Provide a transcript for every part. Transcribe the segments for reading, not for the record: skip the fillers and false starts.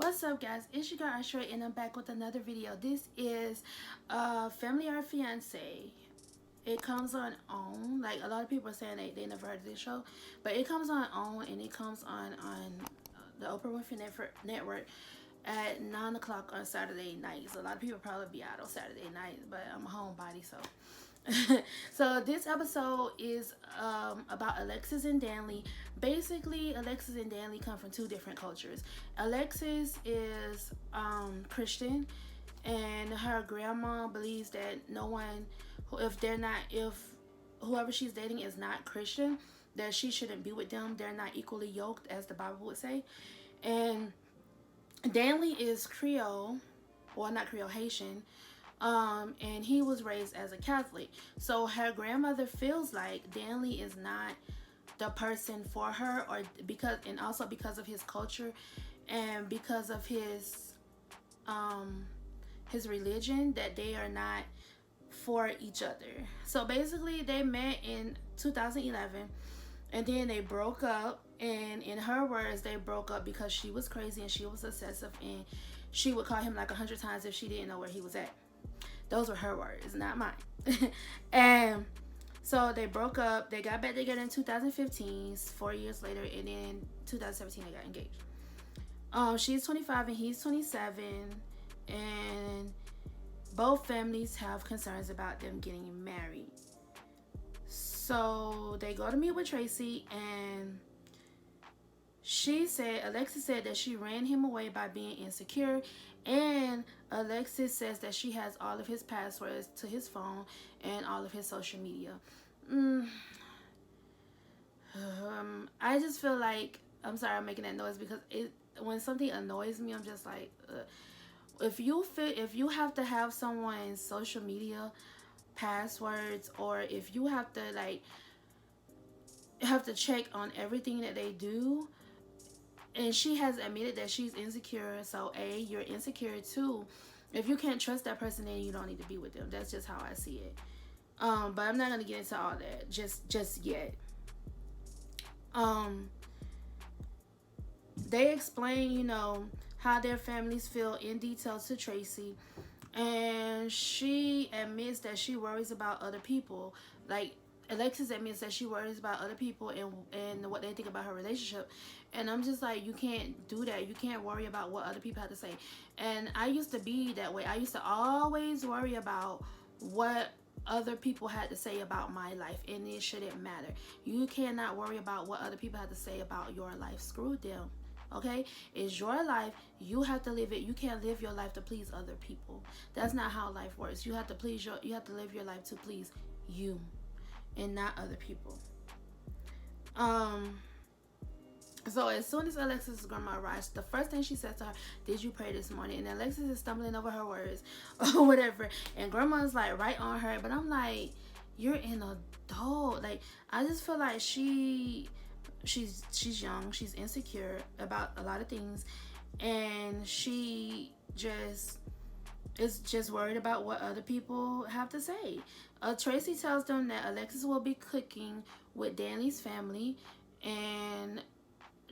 What's up, guys? It's your girl Arsharae, and I'm back with another video. This is Family or Fiance. It comes on OWN. Like, a lot of people are saying they never heard of this show, but it comes on OWN, and it comes on the Oprah Winfrey Network at 9 o'clock on Saturday nights. A lot of people probably be out on Saturday nights, but I'm a homebody, so. So this episode is about Alexis and Dangley. Basically, Alexis and Dangley come from two different cultures. Alexis is Christian, and her grandma believes that no one, if whoever she's dating is not Christian, that she shouldn't be with them. They're not equally yoked, as the Bible would say. And Dangley is Creole, well, not Creole, Haitian. And he was raised as a Catholic. So her grandmother feels like Dangley is not the person for her, and also because of his culture and because of his religion, that they are not for each other. So basically they met in 2011, and then they broke up, and in her words, they broke up because she was crazy and she was obsessive, and she would call him like 100 times if she didn't know where he was at. Those were her words, not mine. And so they broke up. They got back together in 2015, 4 years later, and then 2017 they got engaged. She's 25 and he's 27, and both families have concerns about them getting married. So they go to meet with Tracy, and Alexis said that she ran him away by being insecure, and Alexis says that she has all of his passwords to his phone and all of his social media. I just feel like, I'm sorry I'm making that noise, because when something annoys me, I'm just like, if you have to have someone's social media passwords, or if you have to check on everything that they do. And she has admitted that she's insecure. So A, you're insecure. 2, if you can't trust that person, then you don't need to be with them. That's just how I see it. But I'm not gonna get into all that just yet. They explain, how their families feel in detail to Tracy, and she admits that she worries about other people. Like, Alexis admits that she worries about other people and what they think about her relationship. And I'm just like, you can't do that. You can't worry about what other people have to say. And I used to be that way. I used to always worry about what other people had to say about my life, and it shouldn't matter. You cannot worry about what other people have to say about your life. Screw them. Okay? It's your life. You have to live it. You can't live your life to please other people. That's not how life works. You have to live your life to please you and not other people. So as soon as Alexis' grandma arrives, the first thing she says to her, "Did you pray this morning?" And Alexis is stumbling over her words or whatever, and grandma's like right on her. But I'm like, you're an adult. Like, I just feel like she's young, she's insecure about a lot of things, and she is just worried about what other people have to say. Tracy tells them that Alexis will be cooking with Dangley's family, and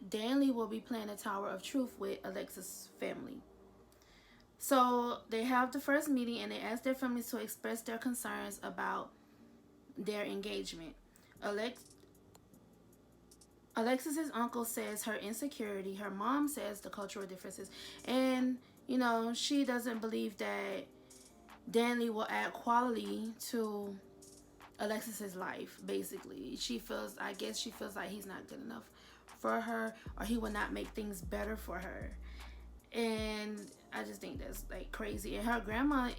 Dangley will be playing the Tower of Truth with Alexis' family. So they have the first meeting, and they ask their families to express their concerns about their engagement. Alexis's uncle says her insecurity. Her mom says the cultural differences. And, she doesn't believe that Dangley will add quality to Alexis's life, basically. She feels like he's not good enough for her, or he will not make things better for her. And I just think that's like crazy. And her grandma,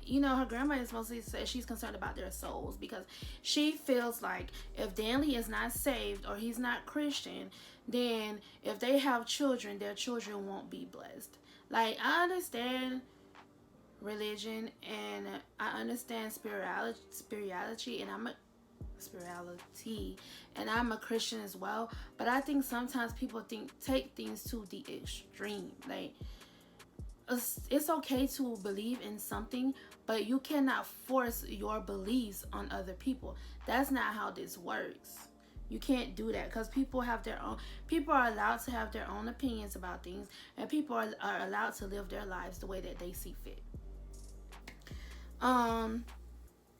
is mostly says she's concerned about their souls, because she feels like if Dangley is not saved or he's not Christian, then if they have children, their children won't be blessed. Like, I understand religion, and I understand spirituality, and I'm a Christian as well, but I think sometimes people take things to the extreme. Like, it's okay to believe in something, but you cannot force your beliefs on other people. That's not how this works. You can't do that because people have their own. People are allowed to have their own opinions about things, and people are allowed to live their lives the way that they see fit. Um,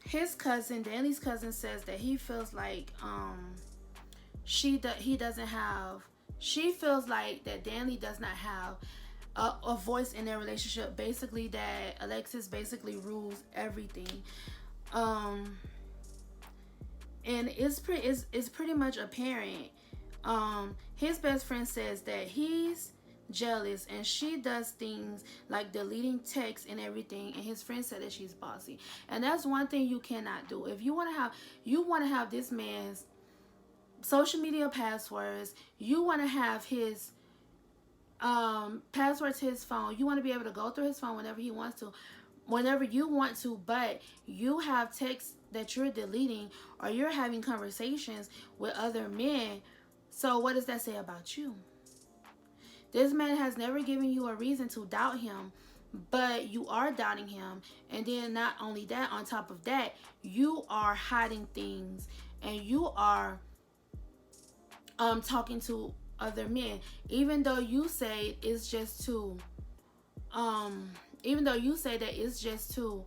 his cousin, Danny's cousin, says that he feels like he doesn't have. She feels like that Danny does not have a voice in their relationship. Basically, that Alexis basically rules everything. Um, and it's pretty much apparent. His best friend says that he's jealous and she does things like deleting texts and everything, and his friend said that she's bossy, and that's one thing you cannot do. If you want to have this man's social media passwords, you want to have his passwords to his phone, you want to be able to go through his phone whenever he wants to, whenever you want to, but you have texts that you're deleting or you're having conversations with other men. So what does that say about you? This man has never given you a reason to doubt him, but you are doubting him. And then not only that, on top of that, you are hiding things and you are talking to other men, even though you say it's just to even though you say that it's just to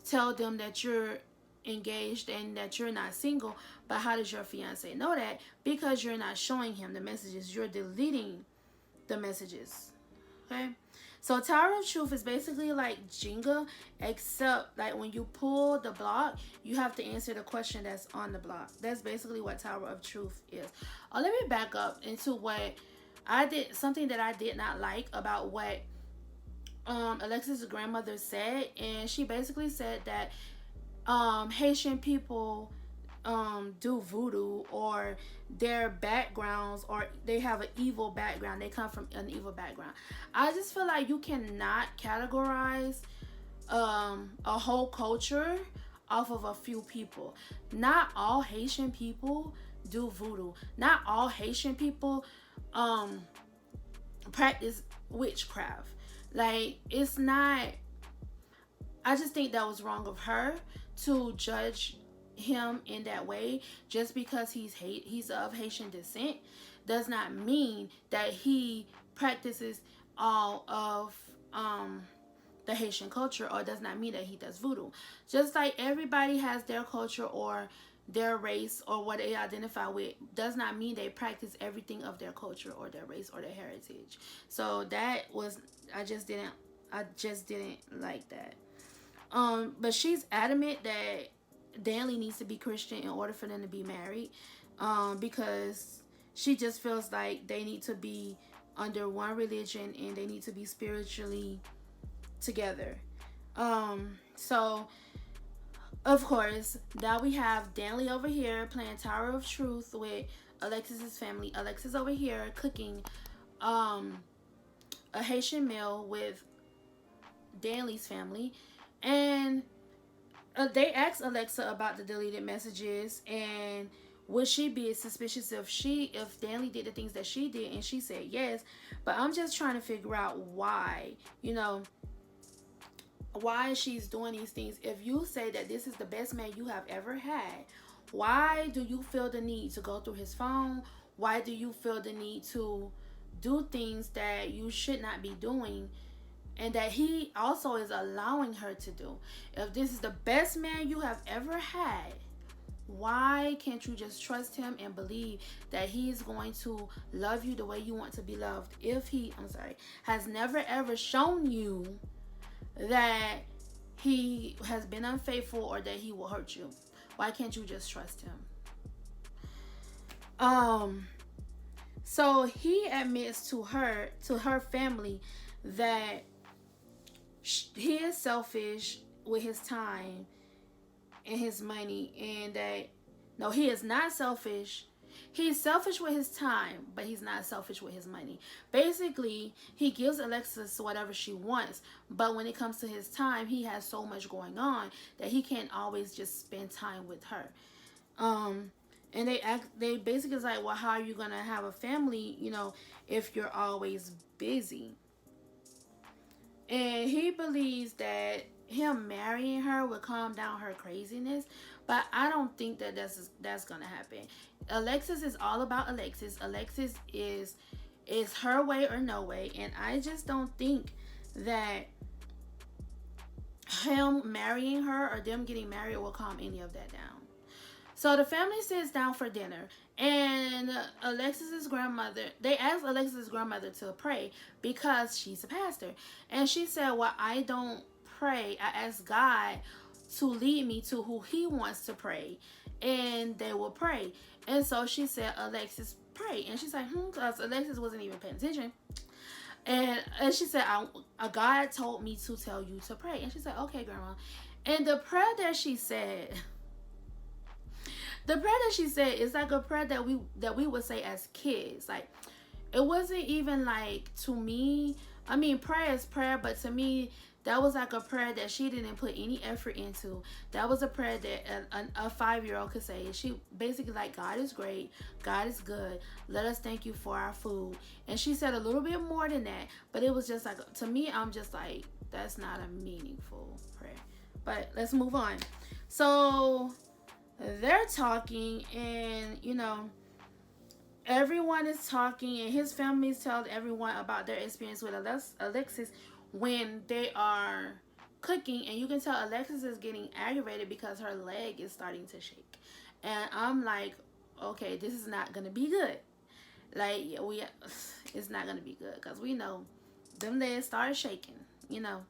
tell them that you're engaged and that you're not single. But how does your fiance know that? Because you're not showing him the messages, you're deleting the messages. Okay, so Tower of Truth is basically like Jenga, except like when you pull the block, you have to answer the question that's on the block. That's basically what Tower of Truth is. Let me back up into what I did, something that I did not like about what Alexis' grandmother said. And she basically said that Haitian people do voodoo, or their backgrounds, or they have an evil background, they come from an evil background. I just feel like you cannot categorize a whole culture off of a few people. Not all Haitian people do voodoo. Not all Haitian people practice witchcraft. Like, it's not. I just think that was wrong of her to judge him in that way. Just because he's of Haitian descent does not mean that he practices all of the Haitian culture, or does not mean that he does voodoo. Just like everybody has their culture or their race or what they identify with, does not mean they practice everything of their culture or their race or their heritage. So that was, I just didn't like that. But she's adamant that Dangley needs to be Christian in order for them to be married, because she just feels like they need to be under one religion and they need to be spiritually together. So of course, now we have Dangley over here playing Tower of Truth with Alexis's family. Alexis over here cooking a Haitian meal with Dangley's family, and they asked Alexa about the deleted messages and would she be suspicious if Dangley did the things that she did, and she said yes. But I'm just trying to figure out why, why she's doing these things. If you say that this is the best man you have ever had, why do you feel the need to go through his phone? Why do you feel the need to do things that you should not be doing, and that he also is allowing her to do? If this is the best man you have ever had, why can't you just trust him and believe that he's going to love you the way you want to be loved? If he, has never ever shown you that he has been unfaithful or that he will hurt you, why can't you just trust him? So he admits to her family that he is selfish with his time and his money, and that no, he is not selfish. He's selfish with his time, but he's not selfish with his money. Basically, he gives Alexis whatever she wants, but when it comes to his time, he has so much going on that he can't always just spend time with her. And they basically is like, well, how are you gonna have a family, if you're always busy? And he believes that him marrying her would calm down her craziness, but I don't think that that's gonna happen. Alexis is all about Alexis. Alexis is her way or no way, and I just don't think that him marrying her or them getting married will calm any of that down. So the family sits down for dinner, and Alexis's grandmother, they asked Alexis's grandmother to pray because she's a pastor. And she said, well, I don't pray. I ask God to lead me to who he wants to pray, and they will pray. And so she said, Alexis, pray. And she's like, because Alexis wasn't even paying attention. And she said, God told me to tell you to pray. And she said, okay, grandma. And the prayer that she said, is like a prayer that we would say as kids. Like, it wasn't even like, to me, I mean, prayer is prayer, but to me, that was like a prayer that she didn't put any effort into. That was a prayer that a 5-year-old could say. She basically like, God is great. God is good. Let us thank you for our food. And she said a little bit more than that. But it was just like, to me, I'm just like, that's not a meaningful prayer. But let's move on. So they're talking, and, you know, everyone is talking, and his family tells everyone about their experience with Alexis when they are cooking, and you can tell Alexis is getting aggravated because her leg is starting to shake. And I'm like, okay, this is not gonna be good. Like, it's not gonna be good, because we know them legs started shaking, you know.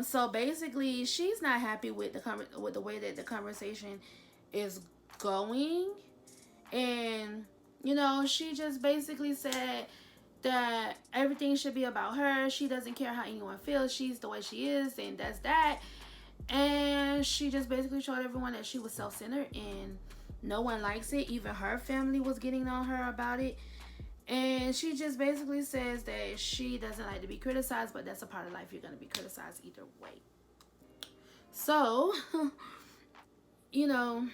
So basically, she's not happy with the way that the conversation is going, and, you know, she just basically said that everything should be about her. She doesn't care how anyone feels. She's the way she is, and that's that. And she just basically showed everyone that she was self-centered, and no one likes it. Even her family was getting on her about it. And she just basically says that she doesn't like to be criticized, but that's a part of life. You're going to be criticized either way. So, you know,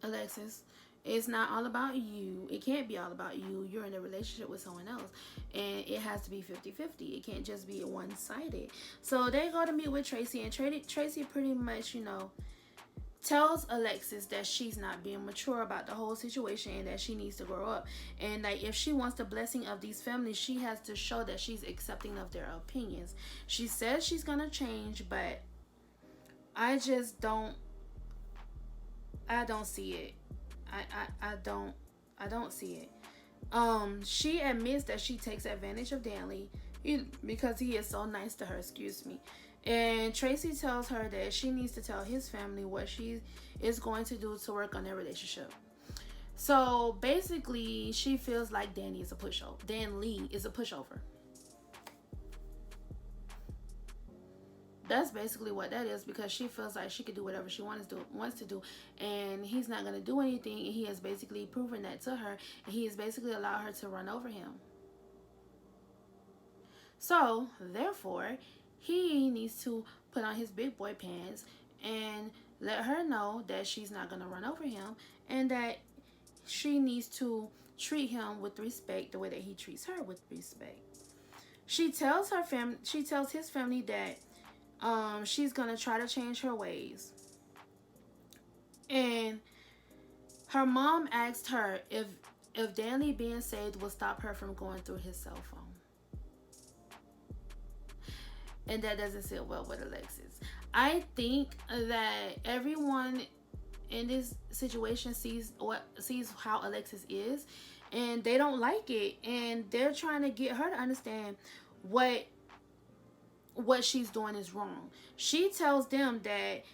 Alexis, it's not all about you. It can't be all about you. You're in a relationship with someone else, and it has to be 50-50. It can't just be one-sided. So they go to meet with Tracy, and Tracy pretty much, you know, tells Alexis that she's not being mature about the whole situation, and that she needs to grow up. And like, if she wants the blessing of these families, she has to show that she's accepting of their opinions. She says she's gonna change, but I just don't see it. I don't see it. She admits that she takes advantage of Dangley because he is so nice to her, excuse me. And Tracy tells her that she needs to tell his family what she is going to do to work on their relationship. So basically, she feels like Dangley is a pushover. That's basically what that is, because she feels like she could do whatever she wants to do, and he's not going to do anything, and he has basically proven that to her, and he has basically allowed her to run over him. So, therefore, he needs to put on his big boy pants and let her know that she's not going to run over him, and that she needs to treat him with respect the way that he treats her with respect. She tells his family that she's gonna try to change her ways, and her mom asked her if Dangley being saved will stop her from going through his cell phone, and that doesn't sit well with Alexis. I think that everyone in this situation sees how Alexis is, and they don't like it, and they're trying to get her to understand what she's doing is wrong. She tells them that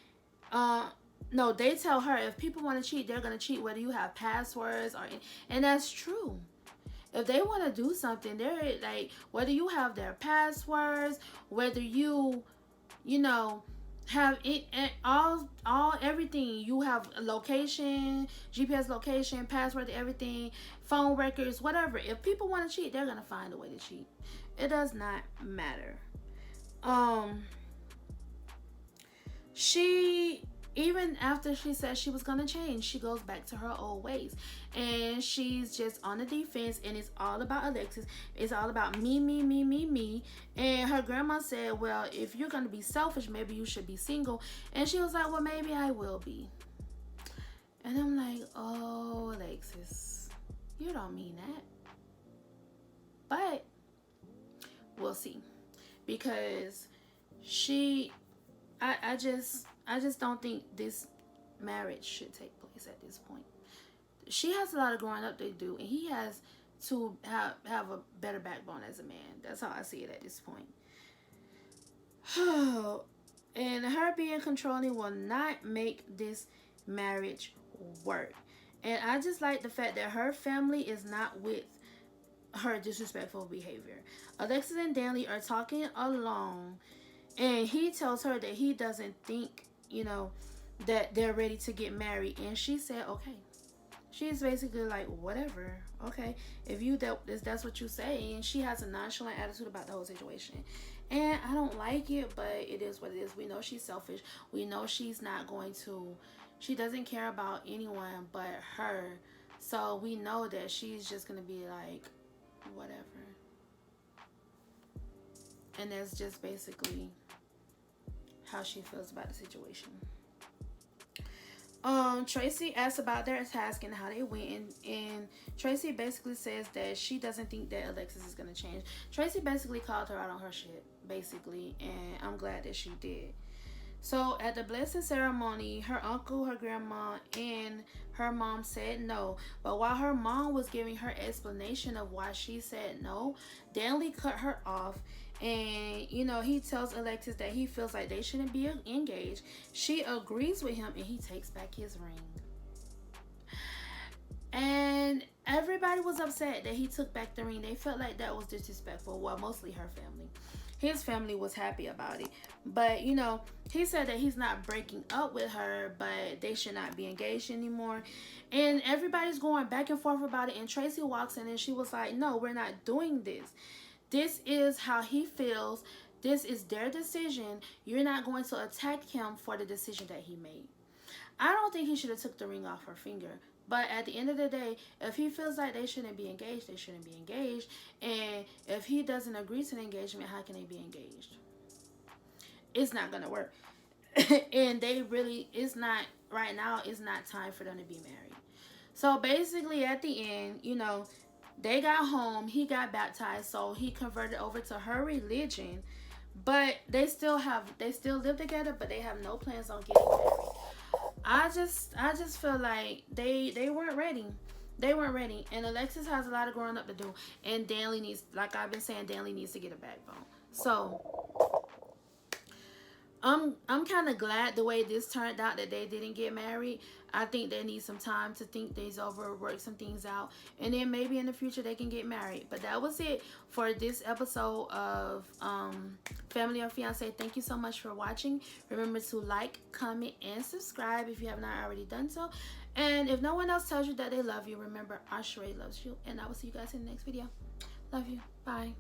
no, they tell her if people want to cheat, they're going to cheat whether you have passwords and that's true. If they want to do something, they're like, whether you have their passwords, whether you know, have it, all everything, you have location, GPS location, password, everything, phone records, whatever. If people want to cheat, they're going to find a way to cheat. It does not matter. She, even after she said she was gonna change, she goes back to her old ways, and she's just on the defense, and it's all about Alexis. It's all about me. And her grandma said, well, if you're gonna be selfish, maybe you should be single. And she was like, well, maybe I will be. And I'm like, oh, Alexis, you don't mean that. But we'll see. Because I just don't think this marriage should take place at this point. She has a lot of growing up to do, and he has to have a better backbone as a man. That's how I see it at this point. And her being controlling will not make this marriage work. And I just like the fact that her family is not with her disrespectful behavior. Alexis and Danley are talking alone, and he tells her that he doesn't think, that they're ready to get married. And she said, okay. She's basically like, whatever, okay. If that's what you say. And she has a nonchalant attitude about the whole situation. And I don't like it, but it is what it is. We know she's selfish. We know she doesn't care about anyone but her. So we know that she's just going to be like, whatever. And that's just basically how she feels about the situation. Tracy asked about their task and how they went, and Tracy basically says that she doesn't think that Alexis is gonna change. Tracy basically called her out on her shit, basically, and I'm glad that she did. So at the blessing ceremony, her uncle, her grandma, and her mom said no. But while her mom was giving her explanation of why she said no, Danley cut her off. And, he tells Alexis that he feels like they shouldn't be engaged. She agrees with him, and he takes back his ring. And everybody was upset that he took back the ring. They felt like that was disrespectful. Well, mostly her family. His family was happy about it. But, he said that he's not breaking up with her, but they should not be engaged anymore. And everybody's going back and forth about it. And Tracy walks in, and she was like, no, we're not doing this. This is how he feels. This is their decision. You're not going to attack him for the decision that he made. I don't think he should have took the ring off her finger. But at the end of the day, if he feels like they shouldn't be engaged, they shouldn't be engaged. And if he doesn't agree to the engagement, how can they be engaged? It's not going to work. And right now, it's not time for them to be married. So basically at the end, they got home, he got baptized, so he converted over to her religion. But they still live together, but they have no plans on getting married. I just feel like they weren't ready. They weren't ready. And Alexis has a lot of growing up to do. And Danley needs, like I've been saying, Danley needs to get a backbone. So I'm kind of glad the way this turned out, that they didn't get married. I think they need some time to think things over, work some things out, and then maybe in the future they can get married. But that was it for this episode of Family or Fiance. Thank you so much for watching. Remember to like, comment, and subscribe if you have not already done so. And if no one else tells you that they love you, remember Arsharae loves you. And I will see you guys in the next video. Love you. Bye.